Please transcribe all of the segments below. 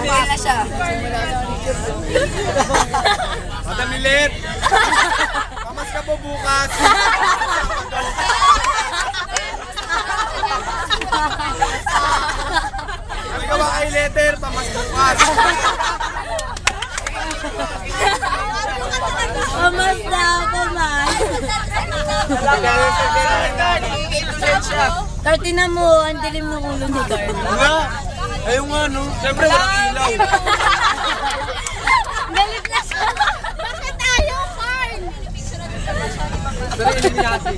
Wala siya. Madam Lilit! Pamas ka po bukas! Sabi ka ba kay letter? Pamas bukas! Pamas na, pamas. 30 na mo, ang dilim ng ulo ni Carl. Nga! Ayun nga no, siyempre walang ilaw. Galit na siya. Bakit ayaw, Carl? Sarili niya ate.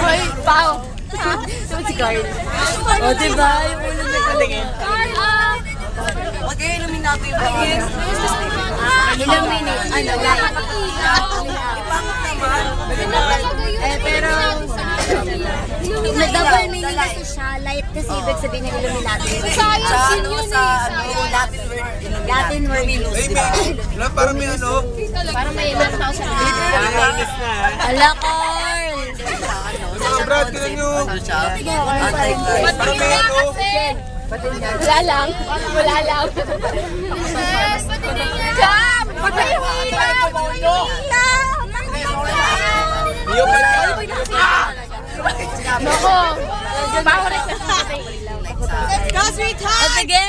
Hoy, Pao. Sabi si Carl. O, diba? Yung ulo niya talingin. Huwag kayo iluminato yung bagay. Ilang minutes? Ano, live? Ipangit naman. Pero, double meaning kasi siya. Light kasi ibig sabihin ng Illuminati. Sa Latin word. Ay, may, parang may ano. Parang may ilang tao sa Ala, Carl! Mga Brad, tinan nyo. Parang may ano. Wala lang. Wala lang. Jam! Patay mo ilaw! Iyo ka lang. Nako! Bawal na siya sa ilaw. Let's go, sweetheart! Sige,